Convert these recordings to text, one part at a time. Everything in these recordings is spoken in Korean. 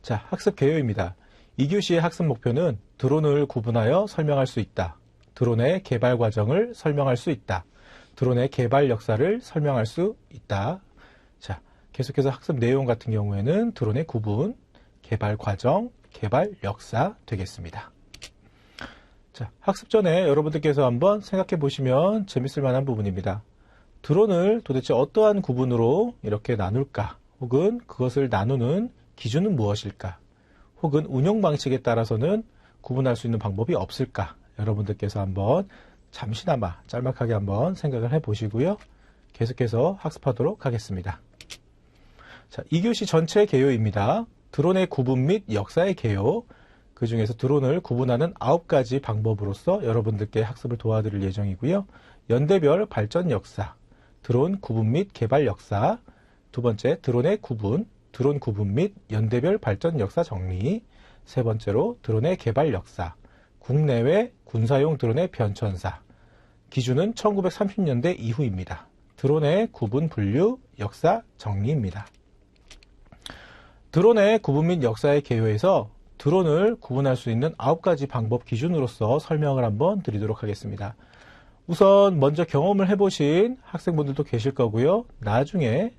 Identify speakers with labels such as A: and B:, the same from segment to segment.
A: 자, 학습 개요입니다. 2교시의 학습 목표는 드론을 구분하여 설명할 수 있다. 드론의 개발 과정을 설명할 수 있다. 드론의 개발 역사를 설명할 수 있다. 자, 계속해서 학습 내용 같은 경우에는 드론의 구분, 개발 과정, 개발 역사 되겠습니다. 자, 학습 전에 여러분들께서 한번 생각해 보시면 재밌을 만한 부분입니다. 드론을 도대체 어떠한 구분으로 이렇게 나눌까? 혹은 그것을 나누는 기준은 무엇일까? 혹은 운영 방식에 따라서는 구분할 수 있는 방법이 없을까? 여러분들께서 한번 잠시나마 짤막하게 한번 생각을 해 보시고요. 계속해서 학습하도록 하겠습니다. 자, 2교시 전체 개요입니다. 드론의 구분 및 역사의 개요. 그 중에서 드론을 구분하는 9가지 방법으로서 여러분들께 학습을 도와드릴 예정이고요. 연대별 발전 역사, 드론 구분 및 개발 역사, 두 번째 드론의 구분, 드론 구분 및 연대별 발전 역사 정리, 세 번째로 드론의 개발 역사, 국내외 군사용 드론의 변천사, 기준은 1930년대 이후입니다. 드론의 구분 분류 역사 정리입니다. 드론의 구분 및 역사의 개요에서 드론을 구분할 수 있는 9가지 방법 기준으로서 설명을 한번 드리도록 하겠습니다. 우선 먼저 경험을 해보신 학생분들도 계실 거고요. 나중에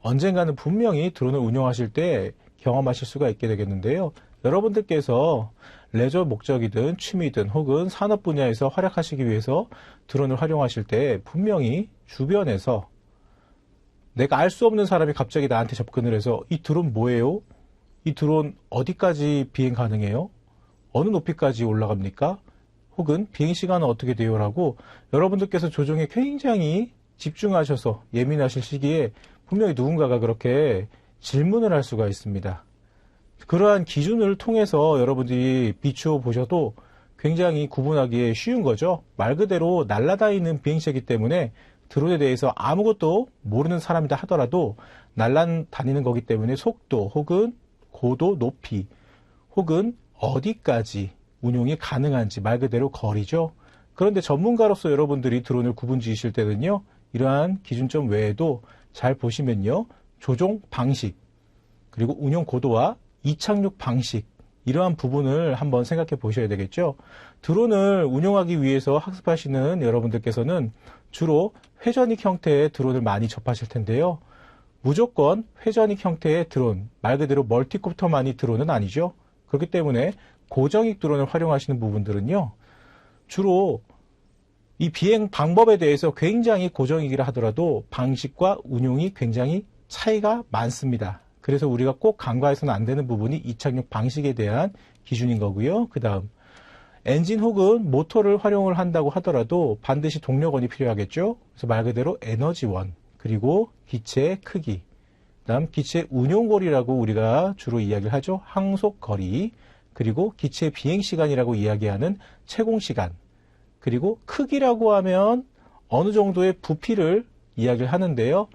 A: 언젠가는 분명히 드론을 운영하실 때 경험하실 수가 있게 되겠는데요. 여러분들께서 레저 목적이든 취미든 혹은 산업 분야에서 활약하시기 위해서 드론을 활용하실 때 분명히 주변에서 내가 알 수 없는 사람이 갑자기 나한테 접근을 해서 이 드론 뭐예요? 이 드론 어디까지 비행 가능해요? 어느 높이까지 올라갑니까? 혹은 비행 시간은 어떻게 돼요? 라고 여러분들께서 조종에 굉장히 집중하셔서 예민하실 시기에 분명히 누군가가 그렇게 질문을 할 수가 있습니다. 그러한 기준을 통해서 여러분들이 비추어 보셔도 굉장히 구분하기에 쉬운 거죠. 말 그대로 날아다니는 비행체이기 때문에 드론에 대해서 아무것도 모르는 사람이다 하더라도 날아다니는 거기 때문에 속도 혹은 고도, 높이 혹은 어디까지 운용이 가능한지 말 그대로 거리죠. 그런데 전문가로서 여러분들이 드론을 구분 지으실 때는요. 이러한 기준점 외에도 잘 보시면요. 조종 방식 그리고 운용 고도와 이착륙 방식 이러한 부분을 한번 생각해 보셔야 되겠죠. 드론을 운용하기 위해서 학습하시는 여러분들께서는 주로 회전익 형태의 드론을 많이 접하실 텐데요. 무조건 회전익 형태의 드론, 말 그대로 멀티콥터만이 드론은 아니죠. 그렇기 때문에 고정익 드론을 활용하시는 부분들은요. 주로 이 비행 방법에 대해서 굉장히 고정익이라 하더라도 방식과 운용이 굉장히 차이가 많습니다. 그래서 우리가 꼭 간과해서는 안 되는 부분이 이착륙 방식에 대한 기준인 거고요. 그 다음 엔진 혹은 모터를 활용을 한다고 하더라도 반드시 동력원이 필요하겠죠. 그래서 말 그대로 에너지원, 그리고 기체의 크기, 그다음 기체 운용거리라고 우리가 주로 이야기를 하죠. 항속거리, 그리고 기체 비행시간이라고 이야기하는 채공시간, 그리고 크기라고 하면 어느 정도의 부피를 이야기를 하는데요.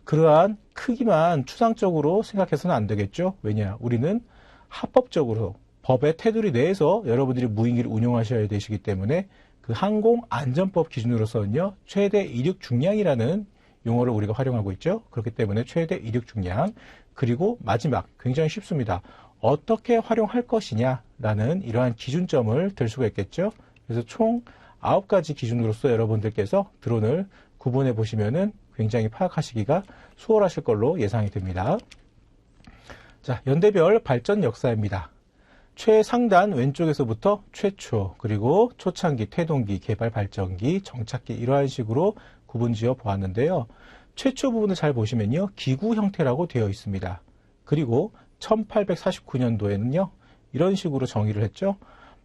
A: 그러한 크기만 추상적으로 생각해서는 안 되겠죠. 왜냐? 우리는 합법적으로 법의 테두리 내에서 여러분들이 무인기를 운용하셔야 되시기 때문에 그 항공안전법 기준으로서는요. 최대 이륙 중량이라는 용어를 우리가 활용하고 있죠. 그렇기 때문에 최대 이륙 중량, 그리고 마지막 굉장히 쉽습니다. 어떻게 활용할 것이냐라는 이러한 기준점을 들 수가 있겠죠. 그래서 총 9가지 기준으로서 여러분들께서 드론을 구분해 보시면은 굉장히 파악하시기가 수월하실 걸로 예상이 됩니다. 자, 연대별 발전 역사입니다. 최상단 왼쪽에서부터 최초, 그리고 초창기, 태동기, 개발 발전기, 정착기 이러한 식으로 구분지어 보았는데요. 최초 부분을 잘 보시면요. 기구 형태라고 되어 있습니다. 그리고 1849년도에는요. 이런 식으로 정의를 했죠.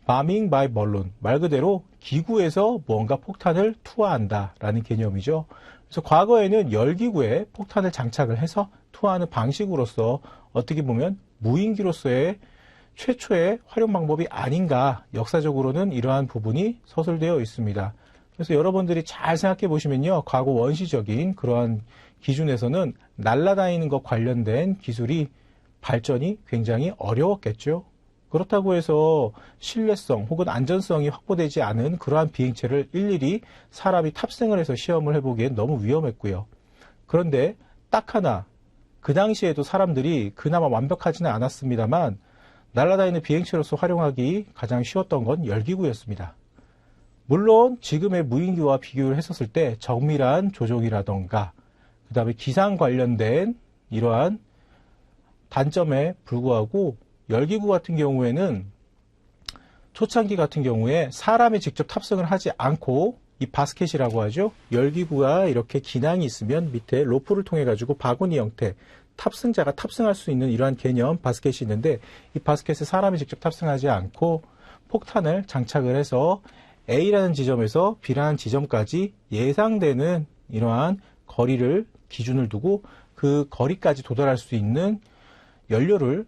A: Bombing by balloon, 말 그대로 기구에서 뭔가 폭탄을 투하한다 라는 개념이죠. 그래서 과거에는 열기구에 폭탄을 장착을 해서 투하하는 방식으로서 어떻게 보면 무인기로서의 최초의 활용 방법이 아닌가, 역사적으로는 이러한 부분이 서술되어 있습니다. 그래서 여러분들이 잘 생각해 보시면요. 과거 원시적인 그러한 기준에서는 날아다니는 것 관련된 기술이 발전이 굉장히 어려웠겠죠. 그렇다고 해서 신뢰성 혹은 안전성이 확보되지 않은 그러한 비행체를 일일이 사람이 탑승을 해서 시험을 해보기엔 너무 위험했고요. 그런데 딱 하나 그 당시에도 사람들이 그나마 완벽하지는 않았습니다만 날아다니는 비행체로서 활용하기 가장 쉬웠던 건 열기구였습니다. 물론 지금의 무인기와 비교를 했었을 때 정밀한 조종이라던가 그 다음에 기상 관련된 이러한 단점에 불구하고 열기구 같은 경우에는 초창기 같은 경우에 사람이 직접 탑승을 하지 않고 이 바스켓이라고 하죠. 열기구가 이렇게 기낭이 있으면 밑에 로프를 통해 가지고 바구니 형태 탑승자가 탑승할 수 있는 이러한 개념 바스켓이 있는데 이 바스켓에 사람이 직접 탑승하지 않고 폭탄을 장착을 해서 A라는 지점에서 B라는 지점까지 예상되는 이러한 거리를 기준을 두고 그 거리까지 도달할 수 있는 연료를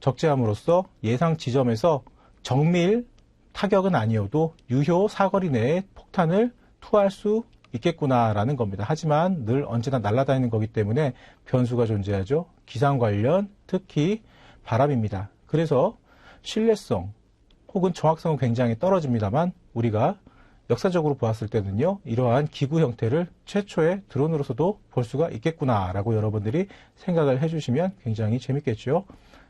A: 적재함으로써 예상 지점에서 정밀 타격은 아니어도 유효 사거리 내에 폭탄을 투하할 수 있겠구나라는 겁니다. 하지만 늘 언제나 날아다니는 거기 때문에 변수가 존재하죠. 기상 관련, 특히 바람입니다. 그래서 신뢰성 혹은 정확성은 굉장히 떨어집니다만 우리가 역사적으로 보았을 때는요, 이러한 기구 형태를 최초의 드론으로서도 볼 수가 있겠구나라고 여러분들이 생각을 해주시면 굉장히 재밌겠죠.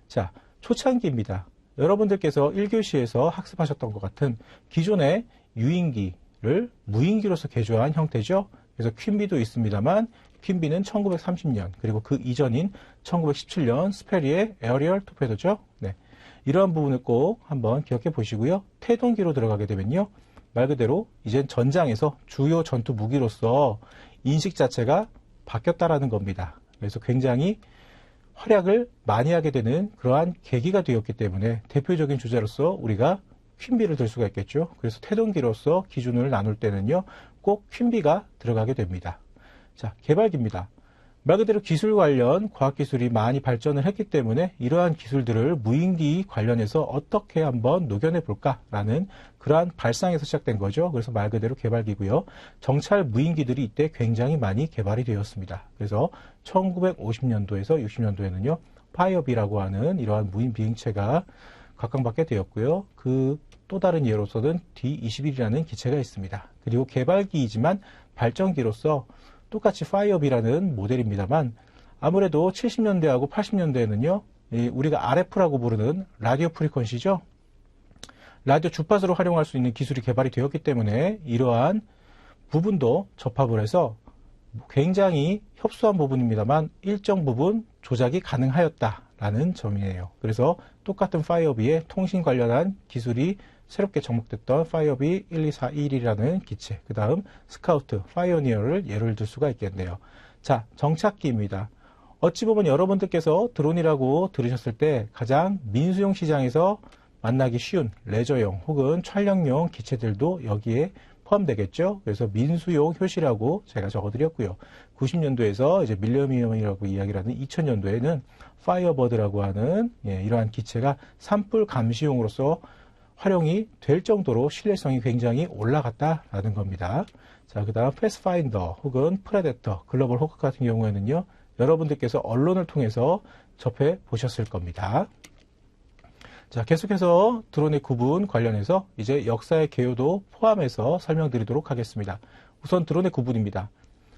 A: 자, 초창기입니다. 여러분들께서 1교시에서 학습하셨던 것 같은 기존의 유인기를 무인기로서 개조한 형태죠. 그래서 퀸비도 있습니다만 퀸비는 1930년 그리고 그 이전인 1917년 스페리의 에어리얼 토페도죠. 네, 이러한 부분을 꼭 한번 기억해 보시고요. 태동기로 들어가게 되면요, 말 그대로 이젠 전장에서 주요 전투 무기로서 인식 자체가 바뀌었다라는 겁니다. 그래서 굉장히 활약을 많이 하게 되는 그러한 계기가 되었기 때문에 대표적인 주제로서 우리가 퀸비를 들 수가 있겠죠. 그래서 태동기로서 기준을 나눌 때는요, 꼭 퀸비가 들어가게 됩니다. 자, 개발기입니다. 말 그대로 기술 관련 과학기술이 많이 발전을 했기 때문에 이러한 기술들을 무인기 관련해서 어떻게 한번 녹여내 볼까라는 그러한 발상에서 시작된 거죠. 그래서 말 그대로 개발기고요. 정찰 무인기들이 이때 굉장히 많이 개발이 되었습니다. 그래서 1950년도에서 60년도에는요, 파이어비라고 하는 이러한 무인 비행체가 각광받게 되었고요. 그 또 다른 예로서는 D-21이라는 기체가 있습니다. 그리고 개발기이지만 발전기로서 똑같이 파이어비라는 모델입니다만 아무래도 70년대하고 80년대에는요, 우리가 RF라고 부르는 라디오 프리퀀시죠. 라디오 주파수로 활용할 수 있는 기술이 개발이 되었기 때문에 이러한 부분도 접합을 해서 굉장히 협소한 부분입니다만 일정 부분 조작이 가능하였다라는 점이에요. 그래서 똑같은 파이어비의 통신 관련한 기술이 새롭게 접목됐던 파이어비 1241이라는 기체, 그 다음 스카우트, 파이오니어를 예를 들 수가 있겠네요. 자, 정착기입니다. 어찌 보면 여러분들께서 드론이라고 들으셨을 때 가장 민수용 시장에서 만나기 쉬운 레저용 혹은 촬영용 기체들도 여기에 포함되겠죠. 그래서 민수용 효시라고 제가 적어드렸고요. 90년도에서 이제 밀레니엄이라고 이야기를 하는 2000년도에는 파이어버드라고 하는 이러한 기체가 산불 감시용으로서 활용이 될 정도로 신뢰성이 굉장히 올라갔다라는 겁니다. 자, 그 다음 패스파인더 혹은 프레데터, 글로벌 호크 같은 경우에는요, 여러분들께서 언론을 통해서 접해 보셨을 겁니다. 자, 계속해서 드론의 구분 관련해서 이제 역사의 개요도 포함해서 설명드리도록 하겠습니다. 우선 드론의 구분입니다.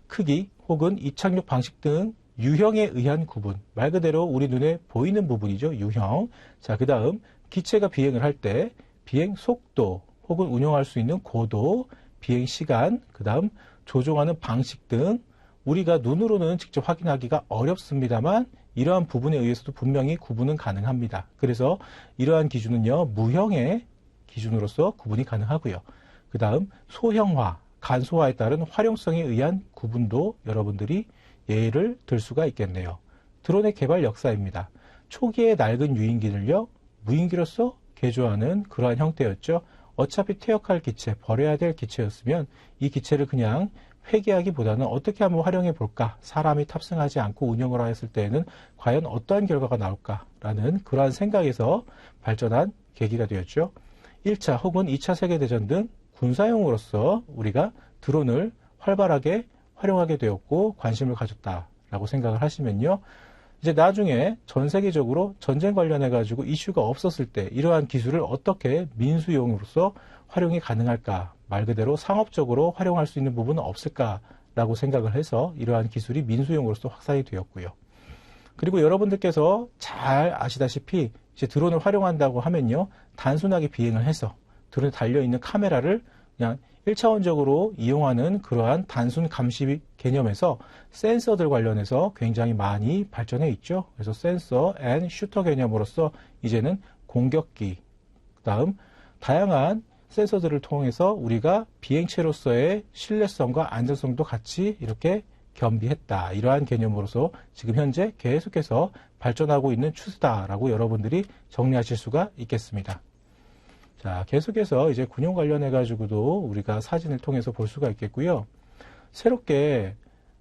A: 크기 혹은 이착륙 방식 등 유형에 의한 구분, 말 그대로 우리 눈에 보이는 부분이죠. 유형. 자, 그 다음 기체가 비행을 할 때 비행 속도 혹은 운용할 수 있는 고도, 비행 시간, 그 다음 조종하는 방식 등 우리가 눈으로는 직접 확인하기가 어렵습니다만 이러한 부분에 의해서도 분명히 구분은 가능합니다. 그래서 이러한 기준은요, 무형의 기준으로서 구분이 가능하고요. 그 다음 소형화, 간소화에 따른 활용성에 의한 구분도 여러분들이 예를 들 수가 있겠네요. 드론의 개발 역사입니다. 초기의 낡은 유인기를요, 무인기로서 개조하는 그러한 형태였죠. 어차피 퇴역할 기체, 버려야 될 기체였으면 이 기체를 그냥 폐기하기보다는 어떻게 한번 활용해 볼까? 사람이 탑승하지 않고 운영을 하였을 때에는 과연 어떠한 결과가 나올까라는 그러한 생각에서 발전한 계기가 되었죠. 1차 혹은 2차 세계대전 등 군사용으로서 우리가 드론을 활발하게 활용하게 되었고 관심을 가졌다라고 생각을 하시면요. 이제 나중에 전 세계적으로 전쟁 관련해 가지고 이슈가 없었을 때 이러한 기술을 어떻게 민수용으로서 활용이 가능할까? 말 그대로 상업적으로 활용할 수 있는 부분은 없을까라고 생각을 해서 이러한 기술이 민수용으로서 확산이 되었고요. 그리고 여러분들께서 잘 아시다시피 이제 드론을 활용한다고 하면요, 단순하게 비행을 해서 드론에 달려있는 카메라를 그냥 1차원적으로 이용하는 그러한 단순 감시 개념에서 센서들 관련해서 굉장히 많이 발전해 있죠. 그래서 센서 앤 슈터 개념으로서 이제는 공격기, 그다음 다양한 센서들을 통해서 우리가 비행체로서의 신뢰성과 안전성도 같이 이렇게 겸비했다. 이러한 개념으로서 지금 현재 계속해서 발전하고 있는 추세다라고 여러분들이 정리하실 수가 있겠습니다. 자, 계속해서 이제 군용 관련해 가지고도 우리가 사진을 통해서 볼 수가 있겠고요. 새롭게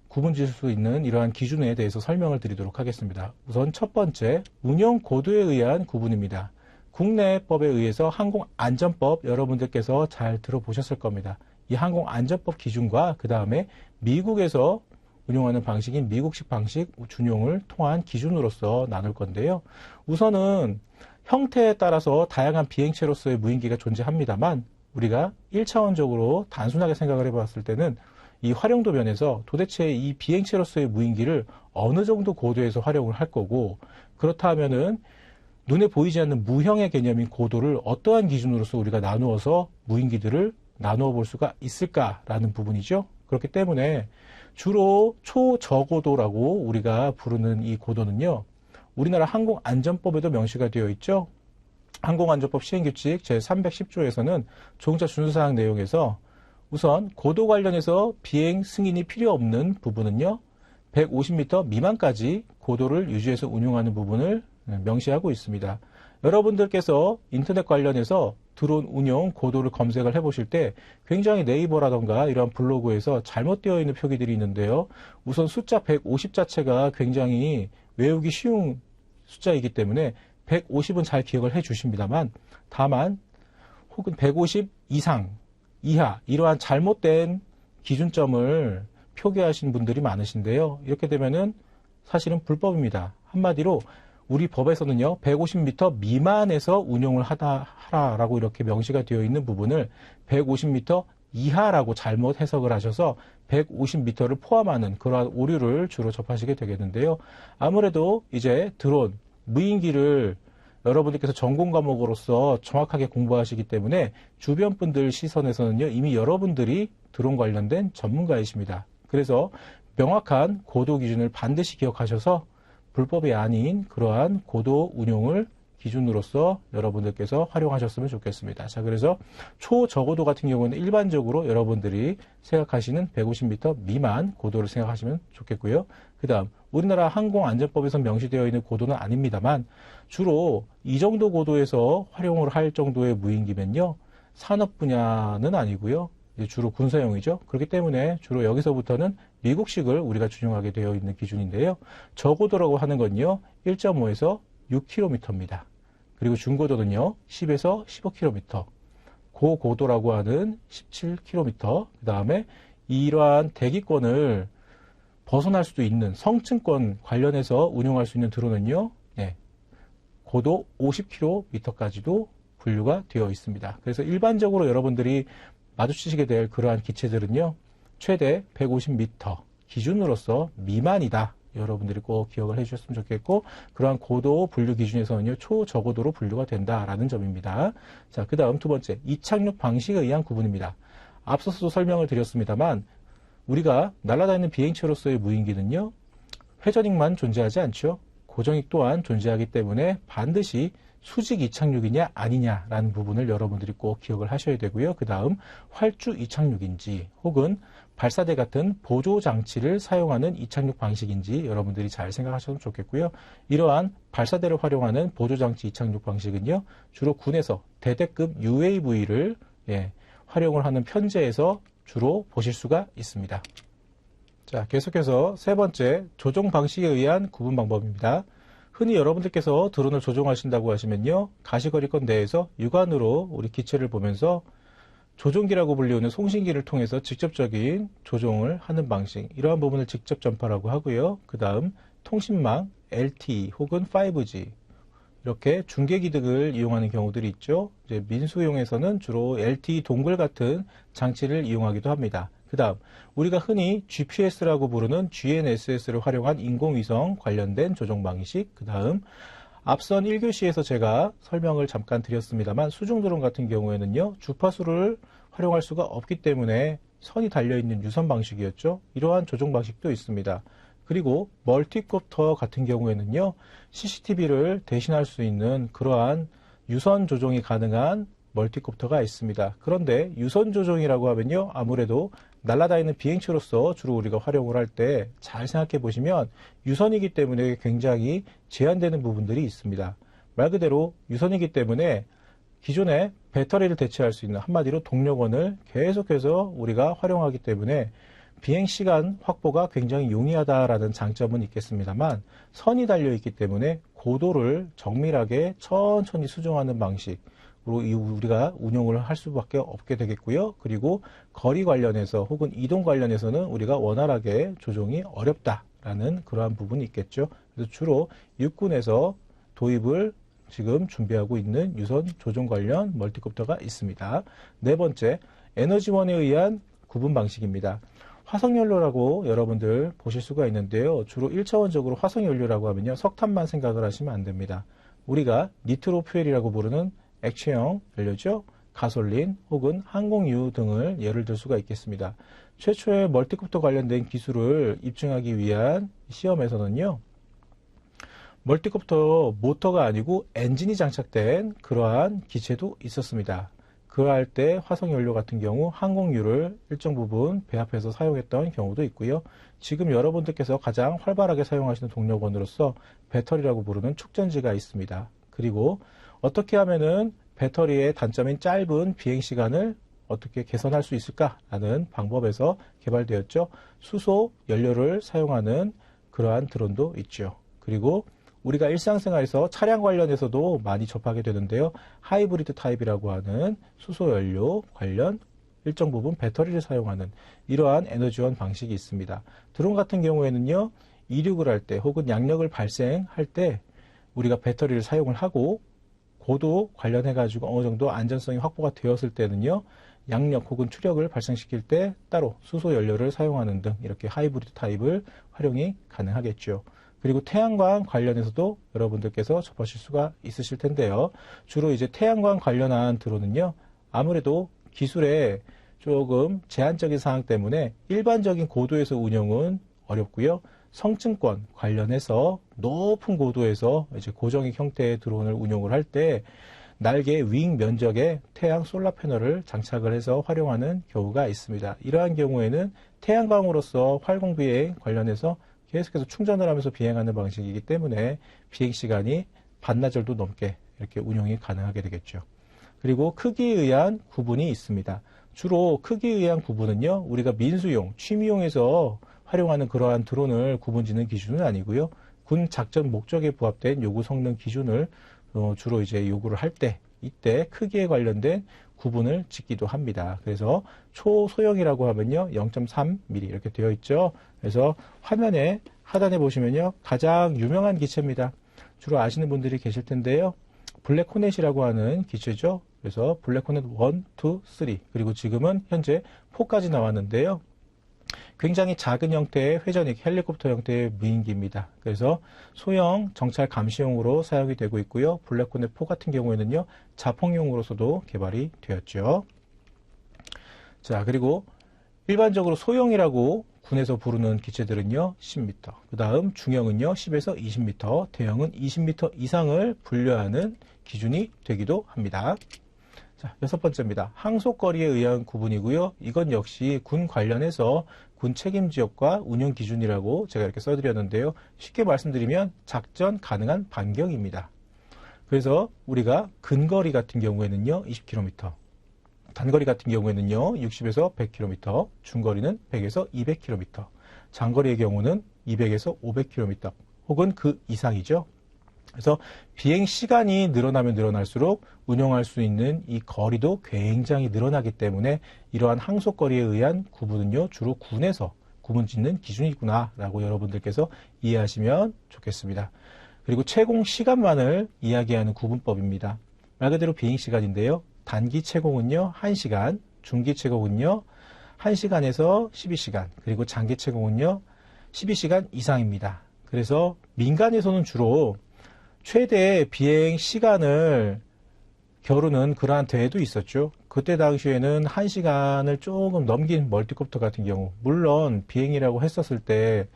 A: 구분 지을 수 있는 이러한 기준에 대해서 설명을 드리도록 하겠습니다. 우선 첫 번째, 운영 고도에 의한 구분입니다. 국내법에 의해서 항공안전법 여러분들께서 잘 들어보셨을 겁니다. 이 항공안전법 기준과 그 다음에 미국에서 운용하는 방식인 미국식 방식 준용을 통한 기준으로서 나눌 건데요. 우선은 형태에 따라서 다양한 비행체로서의 무인기가 존재합니다만 우리가 1차원적으로 단순하게 생각을 해봤을 때는 이 활용도 면에서 도대체 이 비행체로서의 무인기를 어느 정도 고도에서 활용을 할 거고, 그렇다 하면은 눈에 보이지 않는 무형의 개념인 고도를 어떠한 기준으로서 우리가 나누어서 무인기들을 나누어 볼 수가 있을까라는 부분이죠. 그렇기 때문에 주로 초저고도라고 우리가 부르는 이 고도는요, 우리나라 항공안전법에도 명시가 되어 있죠. 항공안전법 시행규칙 제310조에서는 조종자 준수사항 내용에서 우선 고도 관련해서 비행 승인이 필요 없는 부분은요, 150m 미만까지 고도를 유지해서 운용하는 부분을 명시하고 있습니다. 여러분들께서 인터넷 관련해서 드론 운용 고도를 검색을 해보실 때 굉장히 네이버라던가 이런 블로그에서 잘못되어 있는 표기들이 있는데요. 우선 숫자 150 자체가 굉장히 외우기 쉬운 숫자이기 때문에 150은 잘 기억을 해 주십니다만, 다만 혹은 150 이상, 이하 이러한 잘못된 기준점을 표기하신 분들이 많으신데요. 이렇게 되면은 사실은 불법입니다. 한마디로 우리 법에서는요, 150m 미만에서 운용을 하라라고 이렇게 명시가 되어 있는 부분을 150m 이하라고 잘못 해석을 하셔서 150m를 포함하는 그러한 오류를 주로 접하시게 되겠는데요. 아무래도 이제 드론, 무인기를 여러분들께서 전공 과목으로서 정확하게 공부하시기 때문에 주변 분들 시선에서는요, 이미 여러분들이 드론 관련된 전문가이십니다. 그래서 명확한 고도 기준을 반드시 기억하셔서 불법이 아닌 그러한 고도 운용을 기준으로서 여러분들께서 활용하셨으면 좋겠습니다. 자, 그래서 초저고도 같은 경우는 일반적으로 여러분들이 생각하시는 150m 미만 고도를 생각하시면 좋겠고요. 그 다음 우리나라 항공안전법에서 명시되어 있는 고도는 아닙니다만 주로 이 정도 고도에서 활용을 할 정도의 무인기면요, 산업 분야는 아니고요, 주로 군사용이죠. 그렇기 때문에 주로 여기서부터는 미국식을 우리가 준용하게 되어 있는 기준인데요. 저고도라고 하는 건요, 1.5에서 6km입니다. 그리고 중고도는요, 10에서 15km. 고고도라고 하는 17km. 그 다음에 이러한 대기권을 벗어날 수도 있는 성층권 관련해서 운용할 수 있는 드론은요, 고도 50km까지도 분류가 되어 있습니다. 그래서 일반적으로 여러분들이 마주치시게 될 그러한 기체들은요, 최대 150m 기준으로서 미만이다. 여러분들이 꼭 기억을 해주셨으면 좋겠고, 그러한 고도 분류 기준에서는요, 초저고도로 분류가 된다라는 점입니다. 자, 그 다음 두 번째, 이착륙 방식에 의한 구분입니다. 앞서서도 설명을 드렸습니다만, 우리가 날아다니는 비행체로서의 무인기는요, 회전익만 존재하지 않죠. 고정익 또한 존재하기 때문에 반드시 수직 이착륙이냐 아니냐라는 부분을 여러분들이 꼭 기억을 하셔야 되고요. 그 다음 활주 이착륙인지 혹은 발사대 같은 보조 장치를 사용하는 이착륙 방식인지 여러분들이 잘 생각하시면 좋겠고요. 이러한 발사대를 활용하는 보조 장치 이착륙 방식은요, 주로 군에서 대대급 UAV를 활용을 하는 편제에서 주로 보실 수가 있습니다. 자, 계속해서 세 번째, 조종 방식에 의한 구분 방법입니다. 흔히 여러분들께서 드론을 조종하신다고 하시면요, 가시거리권 내에서 육안으로 우리 기체를 보면서 조종기라고 불리우는 송신기를 통해서 직접적인 조종을 하는 방식, 이러한 부분을 직접 전파라고 하고요. 그 다음 통신망, LTE 혹은 5G 이렇게 중계기등을 이용하는 경우들이 있죠. 이제 민수용에서는 주로 LTE 동글 같은 장치를 이용하기도 합니다. 그 다음 우리가 흔히 GPS라고 부르는 GNSS를 활용한 인공위성 관련된 조종 방식, 그 다음 앞선 1교시에서 제가 설명을 잠깐 드렸습니다만 수중드론 같은 경우에는요, 주파수를 활용할 수가 없기 때문에 선이 달려있는 유선 방식이었죠. 이러한 조종 방식도 있습니다. 그리고 멀티콥터 같은 경우에는요, CCTV를 대신할 수 있는 그러한 유선 조종이 가능한 멀티콥터가 있습니다. 그런데 유선 조종이라고 하면요, 아무래도 날아다니는 비행체로서 주로 우리가 활용을 할 때 잘 생각해 보시면 유선이기 때문에 굉장히 제한되는 부분들이 있습니다. 말 그대로 유선이기 때문에 기존에 배터리를 대체할 수 있는, 한마디로 동력원을 계속해서 우리가 활용하기 때문에 비행시간 확보가 굉장히 용이하다라는 장점은 있겠습니다만, 선이 달려있기 때문에 고도를 정밀하게 천천히 수정하는 방식으로 우리가 운용을 할 수밖에 없게 되겠고요. 그리고 거리 관련해서 혹은 이동 관련해서는 우리가 원활하게 조종이 어렵다라는 그러한 부분이 있겠죠. 그래서 주로 육군에서 도입을 지금 준비하고 있는 유선 조종 관련 멀티콥터가 있습니다. 네 번째, 에너지원에 의한 구분 방식입니다. 화석연료라고 여러분들 보실 수가 있는데요. 주로 1차원적으로 화석연료라고 하면요, 석탄만 생각을 하시면 안 됩니다. 우리가 니트로 퓨엘이라고 부르는 액체형 연료죠. 가솔린 혹은 항공유 등을 예를 들 수가 있겠습니다. 최초의 멀티콥터 관련된 기술을 입증하기 위한 시험에서는요, 멀티콥터 모터가 아니고 엔진이 장착된 그러한 기체도 있었습니다. 그럴 때 화석연료 같은 경우 항공유를 일정 부분 배합해서 사용했던 경우도 있고요. 지금 여러분들께서 가장 활발하게 사용하시는 동력원으로서 배터리라고 부르는 축전지가 있습니다. 그리고 어떻게 하면은 배터리의 단점인 짧은 비행시간을 어떻게 개선할 수 있을까라는 방법에서 개발되었죠. 수소 연료를 사용하는 그러한 드론도 있죠. 그리고 우리가 일상생활에서 차량 관련해서도 많이 접하게 되는데요. 하이브리드 타입이라고 하는 수소연료 관련 일정 부분 배터리를 사용하는 이러한 에너지원 방식이 있습니다. 드론 같은 경우에는요, 이륙을 할 때 혹은 양력을 발생할 때 우리가 배터리를 사용을 하고 고도 관련해가지고 어느 정도 안전성이 확보가 되었을 때는요, 양력 혹은 추력을 발생시킬 때 따로 수소연료를 사용하는 등 이렇게 하이브리드 타입을 활용이 가능하겠죠. 그리고 태양광 관련해서도 여러분들께서 접하실 수가 있으실 텐데요. 주로 이제 태양광 관련한 드론은요, 아무래도 기술에 조금 제한적인 사항 때문에 일반적인 고도에서 운영은 어렵고요. 성층권 관련해서 높은 고도에서 이제 고정익 형태의 드론을 운용을 할 때 날개 윙 면적에 태양 솔라 패널을 장착을 해서 활용하는 경우가 있습니다. 이러한 경우에는 태양광으로서 활공비행 관련해서 계속해서 충전을 하면서 비행하는 방식이기 때문에 비행시간이 반나절도 넘게 이렇게 운용이 가능하게 되겠죠. 그리고 크기에 의한 구분이 있습니다. 주로 크기에 의한 구분은요, 우리가 민수용, 취미용에서 활용하는 그러한 드론을 구분짓는 기준은 아니고요. 군 작전 목적에 부합된 요구 성능 기준을 주로 이제 요구를 할 때, 이때 크기에 관련된 구분을 짓기도 합니다. 그래서 초소형이라고 하면요, 0.3mm 이렇게 되어 있죠. 그래서 화면에 하단에 보시면요, 가장 유명한 기체입니다. 주로 아시는 분들이 계실 텐데요. 블랙호넷이라고 하는 기체죠. 그래서 블랙호넷 1, 2, 3 그리고 지금은 현재 4까지 나왔는데요. 굉장히 작은 형태의 회전익 헬리콥터 형태의 무인기입니다. 그래서 소형 정찰 감시용으로 사용이 되고 있고요. 블랙호넷 4 같은 경우에는요, 자폭용으로서도 개발이 되었죠. 자, 그리고 일반적으로 소형이라고 군에서 부르는 기체들은요, 10m. 그 다음 중형은요, 10에서 20m, 대형은 20m 이상을 분류하는 기준이 되기도 합니다. 자, 여섯 번째입니다. 항속거리에 의한 구분이고요. 이건 역시 군 관련해서 군 책임 지역과 운용 기준이라고 제가 이렇게 써드렸는데요. 쉽게 말씀드리면 작전 가능한 반경입니다. 그래서 우리가 근거리 같은 경우에는요, 20km. 단거리 같은 경우에는요, 60에서 100km, 중거리는 100에서 200km, 장거리의 경우는 200에서 500km, 혹은 그 이상이죠. 그래서 비행 시간이 늘어나면 늘어날수록 운용할 수 있는 이 거리도 굉장히 늘어나기 때문에 이러한 항속거리에 의한 구분은요, 주로 군에서 구분 짓는 기준이구나라고 여러분들께서 이해하시면 좋겠습니다. 그리고 채공 시간만을 이야기하는 구분법입니다. 말 그대로 비행 시간인데요. 단기 채공은요, 1시간, 중기 채공은요, 1시간에서 12시간, 그리고 장기 채공은요 12시간 이상입니다. 그래서 민간에서는 주로 최대 비행 시간을 겨루는 그러한 대회도 있었죠. 그때 당시에는 1시간을 조금 넘긴 멀티콥터 같은 경우, 물론 비행이라고 했었을 때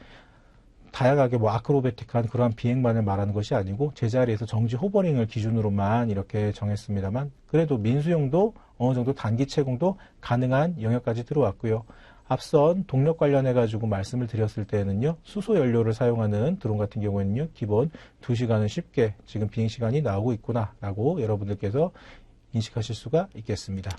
A: 다양하게 뭐 아크로베틱한 그러한 비행만을 말하는 것이 아니고 제자리에서 정지 호버링을 기준으로만 이렇게 정했습니다만, 그래도 민수용도 어느 정도 단기 채공도 가능한 영역까지 들어왔고요. 앞선 동력 관련해 가지고 말씀을 드렸을 때는요, 수소 연료를 사용하는 드론 같은 경우에는요, 기본 2시간은 쉽게 지금 비행 시간이 나오고 있구나 라고 여러분들께서 인식하실 수가 있겠습니다.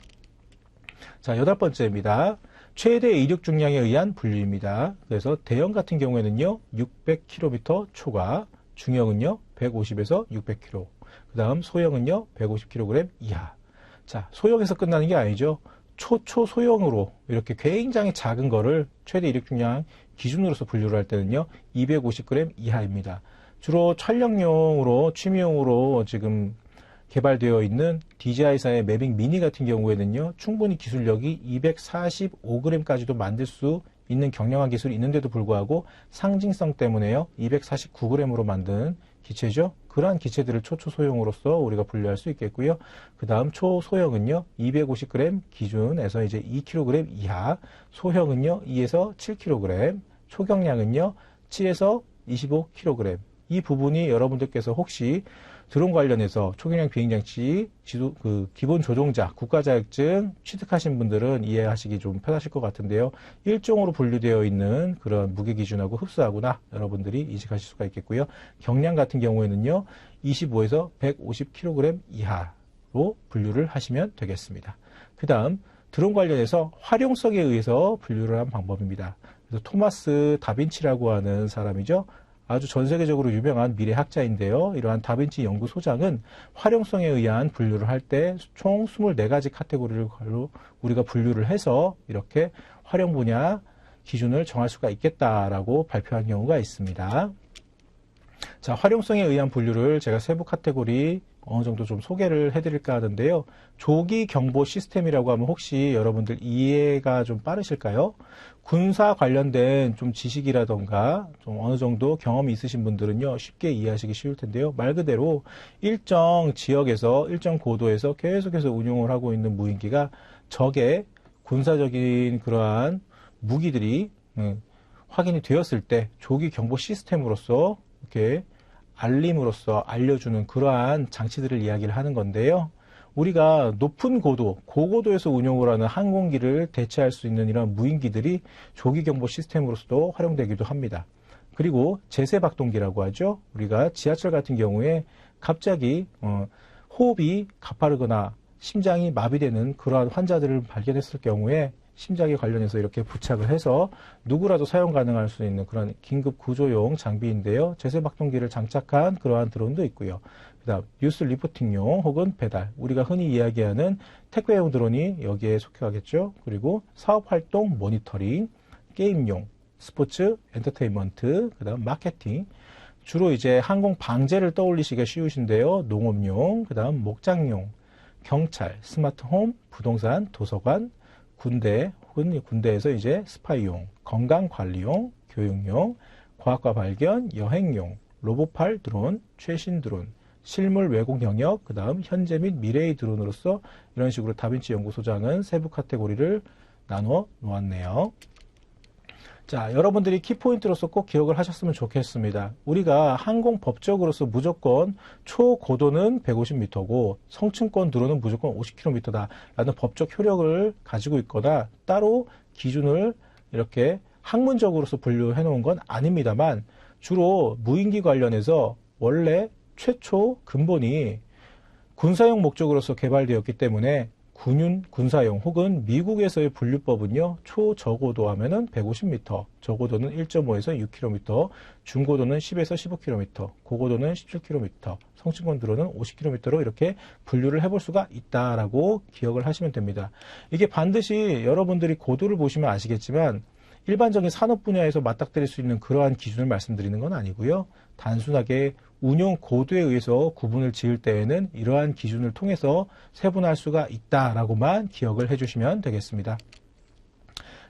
A: 자, 8번째입니다. 최대 이륙 중량에 의한 분류입니다. 그래서 대형 같은 경우에는요 600km 초과, 중형은요 150에서 600km, 그 다음 소형은요 150kg 이하. 자, 소형에서 끝나는 게 아니죠. 초소형으로 이렇게 굉장히 작은 거를 최대 이륙 중량 기준으로서 분류를 할 때는요 250g 이하입니다. 주로 촬영용으로 취미용으로 지금 개발되어 있는 DJI사의 매빅 미니 같은 경우에는요 충분히 기술력이 245g까지도 만들 수 있는 경량화 기술이 있는데도 불구하고 상징성 때문에요 249g으로 만든 기체죠. 그러한 기체들을 초소형으로서 우리가 분류할 수 있겠고요. 그 다음 초소형은요 250g 기준에서 이제 2kg 이하, 소형은요 2에서 7kg, 초경량은요 7에서 25kg. 이 부분이 여러분들께서 혹시 드론 관련해서 초경량 비행장치 기본 조종자 국가자격증 취득하신 분들은 이해하시기 좀 편하실 것 같은데요. 일종으로 분류되어 있는 그런 무게 기준하고 흡사하구나 여러분들이 인식하실 수가 있겠고요. 경량 같은 경우에는요 25에서 150kg 이하로 분류를 하시면 되겠습니다. 그 다음 드론 관련해서 활용성에 의해서 분류를 한 방법입니다. 그래서 토마스 다빈치라고 하는 사람이죠. 아주 전 세계적으로 유명한 미래학자인데요. 이러한 다빈치 연구소장은 활용성에 의한 분류를 할 때 총 24가지 카테고리를 우리가 분류를 해서 이렇게 활용 분야 기준을 정할 수가 있겠다라고 발표한 경우가 있습니다. 자, 활용성에 의한 분류를 제가 세부 카테고리 어느 정도 좀 소개를 해드릴까 하는데요. 조기 경보 시스템이라고 하면 혹시 여러분들 이해가 좀 빠르실까요? 군사 관련된 좀 지식이라던가 좀 어느 정도 경험이 있으신 분들은요 쉽게 이해하시기 쉬울 텐데요. 말 그대로 일정 지역에서 일정 고도에서 계속해서 운용을 하고 있는 무인기가 적의 군사적인 그러한 무기들이 확인이 되었을 때 조기 경보 시스템으로서 이렇게 알림으로써 알려주는 그러한 장치들을 이야기를 하는 건데요. 우리가 높은 고도, 고고도에서 운용을 하는 항공기를 대체할 수 있는 이런 무인기들이 조기 경보 시스템으로서도 활용되기도 합니다. 그리고 제세박동기라고 하죠. 우리가 지하철 같은 경우에 갑자기 호흡이 가파르거나 심장이 마비되는 그러한 환자들을 발견했을 경우에 심장에 관련해서 이렇게 부착을 해서 누구라도 사용 가능할 수 있는 그런 긴급 구조용 장비인데요. 제세박동기를 장착한 그러한 드론도 있고요. 그 다음 뉴스 리포팅용 혹은 배달, 우리가 흔히 이야기하는 택배용 드론이 여기에 속해가겠죠. 그리고 사업활동 모니터링, 게임용, 스포츠, 엔터테인먼트, 그 다음 마케팅, 주로 이제 항공 방제를 떠올리시기가 쉬우신데요. 농업용, 그 다음 목장용, 경찰, 스마트홈, 부동산, 도서관, 군대 혹은 군대에서 이제 스파이용, 건강관리용, 교육용, 과학과 발견, 여행용, 로보팔 드론, 최신 드론, 실물 왜곡 영역, 그 다음 현재 및 미래의 드론으로서 이런 식으로 다빈치 연구소장은 세부 카테고리를 나누어 놓았네요. 자, 여러분들이 키포인트로서 꼭 기억을 하셨으면 좋겠습니다. 우리가 항공법적으로서 무조건 초고도는 150m고 성층권 드론은 무조건 50km다 라는 법적 효력을 가지고 있거나 따로 기준을 이렇게 학문적으로서 분류해 놓은 건 아닙니다만, 주로 무인기 관련해서 원래 최초 근본이 군사용 목적으로서 개발되었기 때문에 군사용 혹은 미국에서의 분류법은요, 초저고도 하면은 150m, 저고도는 1.5에서 6km, 중고도는 10에서 15km, 고고도는 17km, 성층권 드론은 50km로 이렇게 분류를 해볼 수가 있다라고 기억을 하시면 됩니다. 이게 반드시 여러분들이 고도를 보시면 아시겠지만 일반적인 산업 분야에서 맞닥뜨릴 수 있는 그러한 기준을 말씀드리는 건 아니고요. 단순하게 운용 고도에 의해서 구분을 지을 때에는 이러한 기준을 통해서 세분화할 수가 있다라고만 기억을 해주시면 되겠습니다.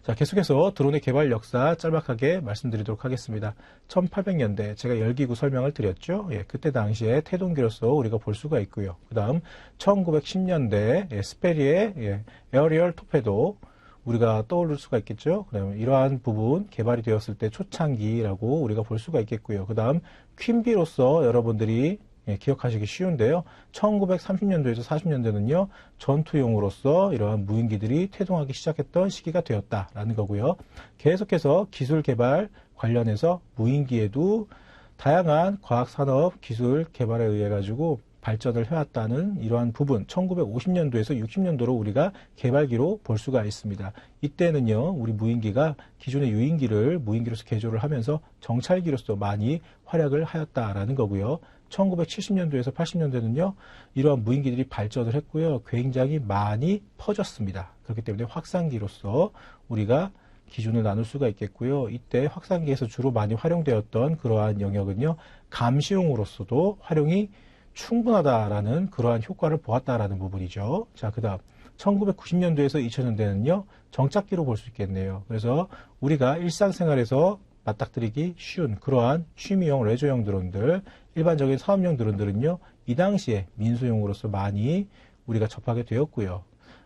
A: 자, 계속해서 드론의 개발 역사 짤막하게 말씀드리도록 하겠습니다. 1800년대 제가 열기구 설명을 드렸죠. 예, 그때 당시에 태동기로서 우리가 볼 수가 있고요. 그 다음 1910년대 스페리의 에어리얼 토페도 우리가 떠올릴 수가 있겠죠. 그다음에 이러한 부분 개발이 되었을 때 초창기라고 우리가 볼 수가 있겠고요. 그 다음 퀸비로서 여러분들이 기억하시기 쉬운데요. 1930년도에서 40년대는요. 전투용으로서 이러한 무인기들이 태동하기 시작했던 시기가 되었다라는 거고요. 계속해서 기술 개발 관련해서 무인기에도 다양한 과학산업 기술 개발에 의해 가지고 발전을 해왔다는 이러한 부분 1950년도에서 60년도로 우리가 개발기로 볼 수가 있습니다. 이때는요. 우리 무인기가 기존의 유인기를 무인기로서 개조를 하면서 정찰기로서 많이 활약을 하였다라는 거고요. 1970년도에서 80년대는요. 이러한 무인기들이 발전을 했고요. 굉장히 많이 퍼졌습니다. 그렇기 때문에 확산기로서 우리가 기준을 나눌 수가 있겠고요. 이때 확산기에서 주로 많이 활용되었던 그러한 영역은요. 감시용으로서도 활용이 충분하다라는 그러한 효과를 보았다라는 부분이죠. 자, 그 다음 1990년도에서 2000년대는요. 정착기로 볼 수 있겠네요. 그래서 우리가 일상생활에서 맞닥뜨리기 쉬운 그러한 취미용 레저용 드론들, 일반적인 사업용 드론들은요. 이 당시에 민수용으로서 많이 우리가 접하게 되었고요.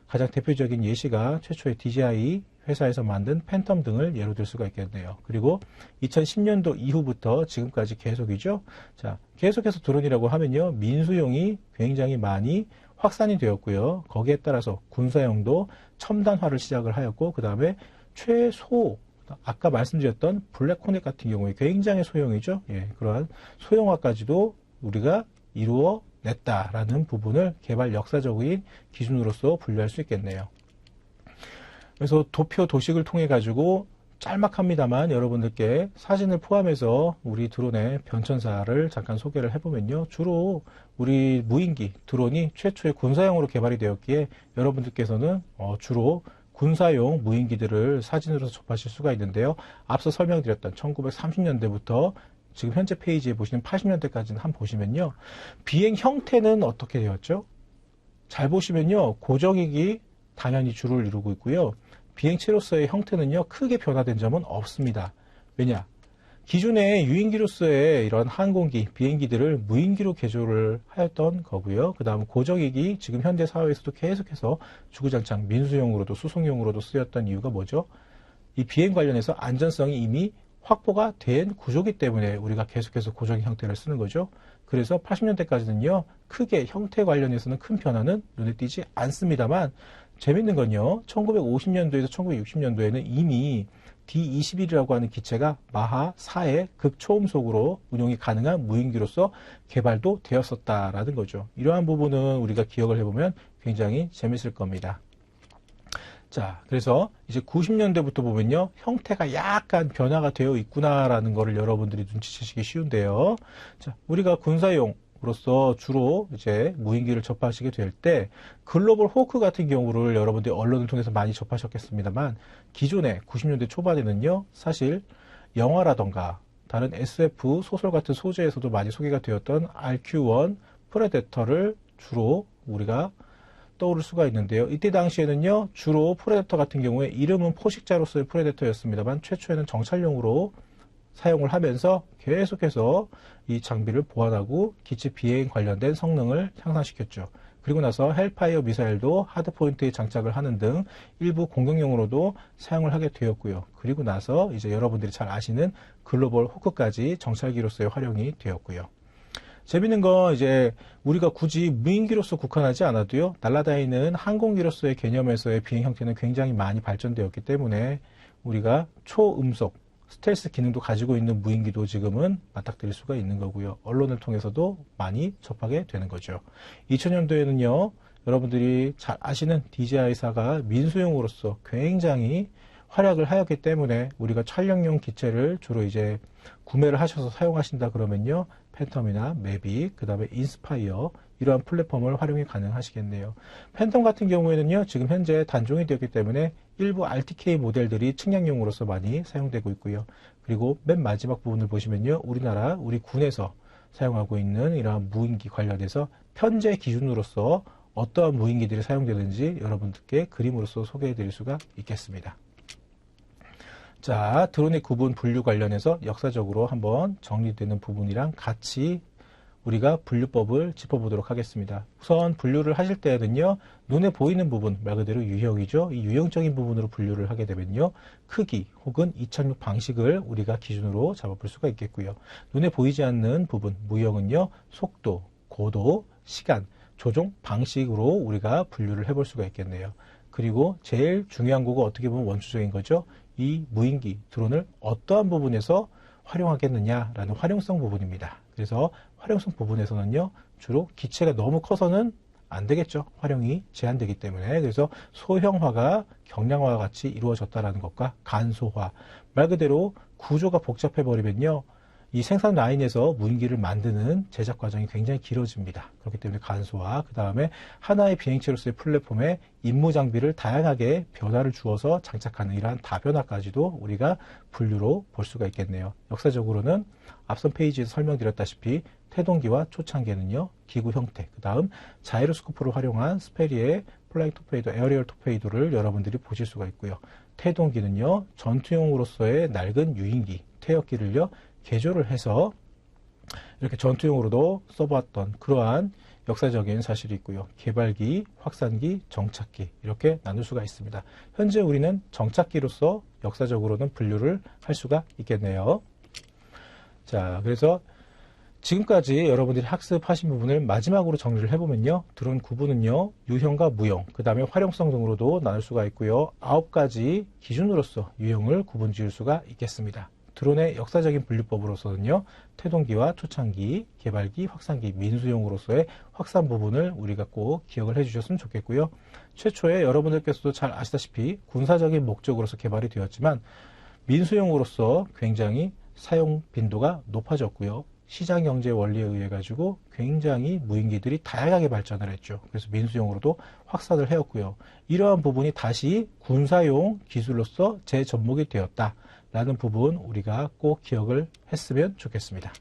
A: 가장 대표적인 예시가 최초의 DJI 회사에서 만든 팬텀 등을 예로 들 수가 있겠네요. 그리고 2010년도 이후부터 지금까지 계속이죠. 자, 계속해서 드론이라고 하면요. 민수용이 굉장히 많이 확산이 되었고요. 거기에 따라서 군사용도 첨단화를 시작을 하였고 그 다음에 최소 아까 말씀드렸던 블랙호넷 같은 경우에 굉장히 소형이죠. 예, 그러한 소형화까지도 우리가 이루어 냈다라는 부분을 개발 역사적인 기준으로서 분류할 수 있겠네요. 그래서 도표 도식을 통해 가지고 짤막합니다만 여러분들께 사진을 포함해서 우리 드론의 변천사를 잠깐 소개를 해보면요. 주로 우리 무인기 드론이 최초의 군사용으로 개발이 되었기에 여러분들께서는 주로 군사용 무인기들을 사진으로서 접하실 수가 있는데요. 앞서 설명드렸던 1930년대부터 지금 현재 페이지에 보시는 80년대까지는 한번 보시면요. 비행 형태는 어떻게 되었죠? 잘 보시면요. 고정익이 당연히 주를 이루고 있고요. 비행체로서의 형태는요. 크게 변화된 점은 없습니다. 왜냐? 기존의 유인기로서의 이런 항공기, 비행기들을 무인기로 개조를 하였던 거고요. 그 다음 고정익이 지금 현대 사회에서도 계속해서 주구장창 민수용으로도 수송용으로도 쓰였던 이유가 뭐죠? 이 비행 관련해서 안전성이 이미 확보가 된 구조기 때문에 우리가 계속해서 고정익 형태를 쓰는 거죠. 그래서 80년대까지는요. 크게 형태 관련해서는 큰 변화는 눈에 띄지 않습니다만 재밌는 건요. 1950년도에서 1960년도에는 이미 D-21이라고 하는 기체가 마하 4의 극초음속으로 운용이 가능한 무인기로서 개발도 되었었다라는 거죠. 이러한 부분은 우리가 기억을 해보면 굉장히 재밌을 겁니다. 자, 그래서 이제 90년대부터 보면요. 형태가 약간 변화가 되어 있구나라는 거를 여러분들이 눈치채시기 쉬운데요. 자, 우리가 군사용으로서 주로 이제 무인기를 접하시게 될 때 글로벌 호크 같은 경우를 여러분들이 언론을 통해서 많이 접하셨겠습니다만 기존에 90년대 초반에는요. 사실 영화라던가 다른 SF 소설 같은 소재에서도 많이 소개가 되었던 RQ-1 프레데터를 주로 우리가 떠오를 수가 있는데요. 이때 당시에는요. 주로 프레데터 같은 경우에 이름은 포식자로서의 프레데터였습니다만 최초에는 정찰용으로 사용을 하면서 계속해서 이 장비를 보완하고 기체 비행 관련된 성능을 향상시켰죠. 그리고 나서 헬파이어 미사일도 하드포인트에 장착을 하는 등 일부 공격용으로도 사용을 하게 되었고요. 그리고 나서 이제 여러분들이 잘 아시는 글로벌 호크까지 정찰기로서의 활용이 되었고요. 재밌는 건 이제 우리가 굳이 무인기로서 국한하지 않아도요. 날아다니는 항공기로서의 개념에서의 비행 형태는 굉장히 많이 발전되었기 때문에 우리가 초음속 스텔스 기능도 가지고 있는 무인기도 지금은 맞닥뜨릴 수가 있는 거고요. 언론을 통해서도 많이 접하게 되는 거죠. 2000년도에는요. 여러분들이 잘 아시는 DJI사가 민수용으로서 굉장히 활약을 하였기 때문에 우리가 촬영용 기체를 주로 이제 구매를 하셔서 사용하신다 그러면요. 팬텀이나 매빅, 그 다음에 인스파이어 이러한 플랫폼을 활용이 가능하시겠네요. 팬텀 같은 경우에는요. 지금 현재 단종이 되었기 때문에 일부 RTK 모델들이 측량용으로서 많이 사용되고 있고요. 그리고 맨 마지막 부분을 보시면요. 우리나라, 우리 군에서 사용하고 있는 이러한 무인기 관련해서 현재 기준으로서 어떠한 무인기들이 사용되는지 여러분들께 그림으로서 소개해 드릴 수가 있겠습니다. 자, 드론의 구분 분류 관련해서 역사적으로 한번 정리되는 부분이랑 같이 우리가 분류법을 짚어보도록 하겠습니다. 우선 분류를 하실 때는요, 눈에 보이는 부분, 말 그대로 유형이죠. 이 유형적인 부분으로 분류를 하게 되면요, 크기 혹은 이착륙 방식을 우리가 기준으로 잡아볼 수가 있겠고요. 눈에 보이지 않는 부분, 무형은요, 속도, 고도, 시간, 조종 방식으로 우리가 분류를 해볼 수가 있겠네요. 그리고 제일 중요한 거가 어떻게 보면 원초적인 거죠. 이 무인기, 드론을 어떠한 부분에서 활용하겠느냐라는 활용성 부분입니다. 그래서 활용성 부분에서는요, 주로 기체가 너무 커서는 안 되겠죠. 활용이 제한되기 때문에. 그래서 소형화가 경량화와 같이 이루어졌다는 것과 간소화. 말 그대로 구조가 복잡해버리면요, 이 생산 라인에서 무인기를 만드는 제작 과정이 굉장히 길어집니다. 그렇기 때문에 간소화, 그 다음에 하나의 비행체로서의 플랫폼에 임무 장비를 다양하게 변화를 주어서 장착하는 이러한 다변화까지도 우리가 분류로 볼 수가 있겠네요. 역사적으로는 앞선 페이지에서 설명드렸다시피 태동기와 초창기는요, 기구 형태, 그 다음 자이로스코프를 활용한 스페리의 플라잉 토페이도, 에어리얼 토페이도를 여러분들이 보실 수가 있고요. 태동기는요, 전투용으로서의 낡은 유인기, 퇴역기를요, 개조를 해서 이렇게 전투용으로도 써봤던 그러한 역사적인 사실이 있고요. 개발기, 확산기, 정착기 이렇게 나눌 수가 있습니다. 현재 우리는 정착기로서 역사적으로는 분류를 할 수가 있겠네요. 자, 그래서 지금까지 여러분들이 학습하신 부분을 마지막으로 정리를 해보면요. 드론 구분은요, 유형과 무형, 그 다음에 활용성 등으로도 나눌 수가 있고요. 9가지 기준으로서 유형을 구분 지을 수가 있겠습니다. 드론의 역사적인 분류법으로서는요, 태동기와 초창기, 개발기, 확산기, 민수용으로서의 확산 부분을 우리가 꼭 기억을 해주셨으면 좋겠고요. 최초에 여러분들께서도 잘 아시다시피 군사적인 목적으로서 개발이 되었지만 민수용으로서 굉장히 사용 빈도가 높아졌고요. 시장 경제 원리에 의해 가지고 굉장히 무인기들이 다양하게 발전을 했죠. 그래서 민수용으로도 확산을 해왔고요. 이러한 부분이 다시 군사용 기술로서 재접목이 되었다. 라는 부분 우리가 꼭 기억을 했으면 좋겠습니다.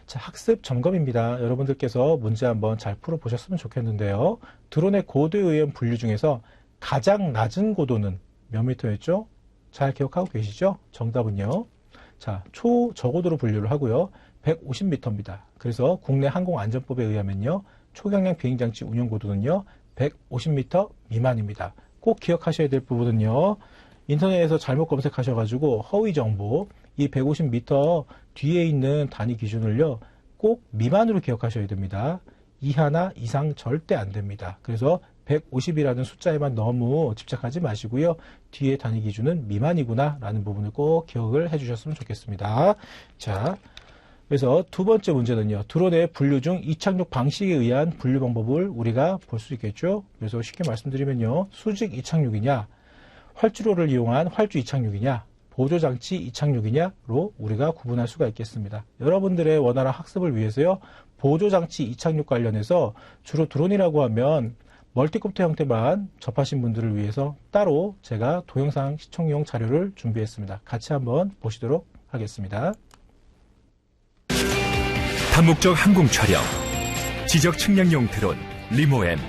A: 자, 학습 점검입니다. 여러분들께서 문제 한번 잘 풀어보셨으면 좋겠는데요. 드론의 고도에 의한 분류 중에서 가장 낮은 고도는 몇 미터였죠? 잘 기억하고 계시죠? 정답은요. 자, 초저고도로 분류를 하고요. 150m입니다. 그래서 국내 항공안전법에 의하면요. 초경량 비행장치 운용고도는요. 150m 미만입니다. 꼭 기억하셔야 될 부분은요. 인터넷에서 잘못 검색하셔가지고 허위 정보, 이 150m 뒤에 있는 단위 기준을요, 꼭 미만으로 기억하셔야 됩니다. 이하나 이상 절대 안 됩니다. 그래서 150이라는 숫자에만 너무 집착하지 마시고요. 뒤에 단위 기준은 미만이구나 라는 부분을 꼭 기억을 해주셨으면 좋겠습니다. 자, 그래서 두 번째 문제는요. 드론의 분류 중 이착륙 방식에 의한 분류 방법을 우리가 볼 수 있겠죠. 그래서 쉽게 말씀드리면요. 수직 이착륙이냐, 활주로를 이용한 활주 이착륙이냐, 보조장치 이착륙이냐로 우리가 구분할 수가 있겠습니다. 여러분들의 원활한 학습을 위해서요. 보조장치 이착륙 관련해서 주로 드론이라고 하면 멀티콥터 형태만 접하신 분들을 위해서 따로 제가 동영상 시청용 자료를 준비했습니다. 같이 한번 보시도록 하겠습니다.
B: 다목적 항공 촬영, 지적 측량용 드론 리모엠.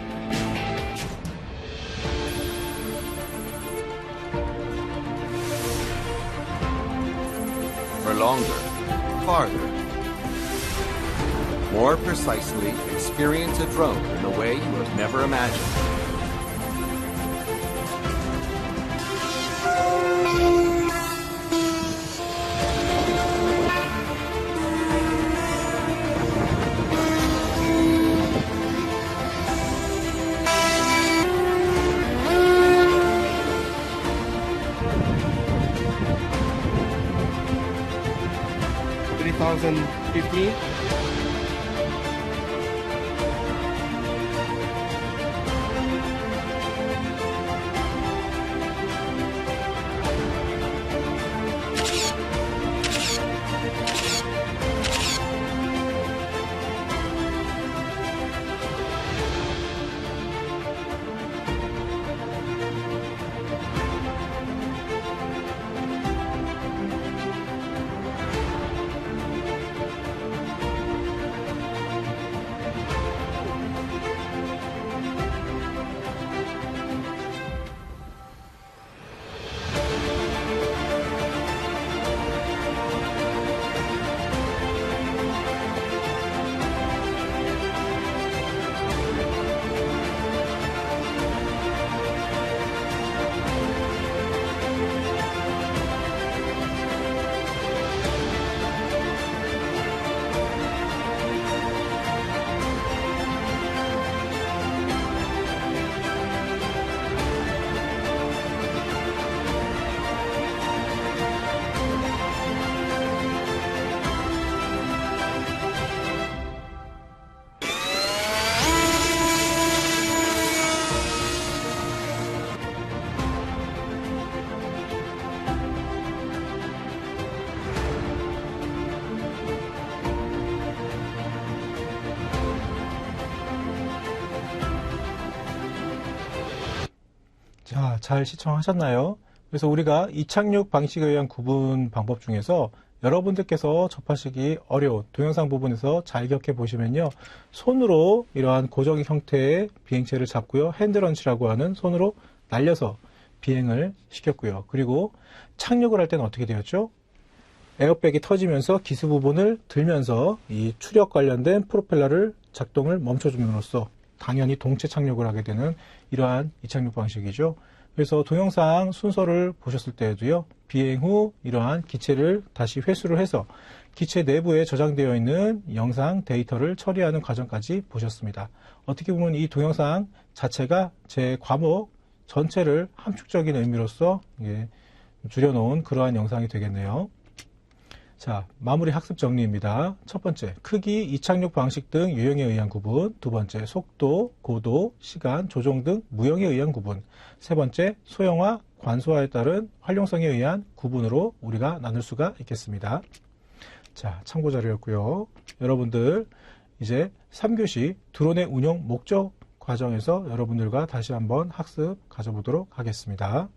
C: For longer, farther, more precisely, experience a drone in a way you have never imagined.
D: $3,050.
A: 잘 시청하셨나요? 그래서 우리가 이착륙 방식에 의한 구분 방법 중에서 여러분들께서 접하시기 어려운 동영상 부분에서 잘 기억해 보시면요. 손으로 이러한 고정 형태의 비행체를 잡고요. 핸드런치라고 하는 손으로 날려서 비행을 시켰고요. 그리고 착륙을 할 때는 어떻게 되었죠? 에어백이 터지면서 기수 부분을 들면서 이 추력 관련된 프로펠러를 작동을 멈춰줌으로써 당연히 동체 착륙을 하게 되는 이러한 이착륙 방식이죠. 그래서 동영상 순서를 보셨을 때에도요. 비행 후 이러한 기체를 다시 회수를 해서 기체 내부에 저장되어 있는 영상 데이터를 처리하는 과정까지 보셨습니다. 어떻게 보면 이 동영상 자체가 제 과목 전체를 함축적인 의미로서 줄여놓은 그러한 영상이 되겠네요. 자, 마무리 학습 정리입니다. 첫 번째, 크기, 이착륙 방식 등 유형에 의한 구분. 두 번째, 속도, 고도, 시간, 조종 등 무형에 의한 구분. 세 번째, 소형화, 관소화에 따른 활용성에 의한 구분으로 우리가 나눌 수가 있겠습니다. 자, 참고 자료였고요. 여러분들 이제 3교시 드론의 운용 목적 과정에서 여러분들과 다시 한번 학습 가져보도록 하겠습니다.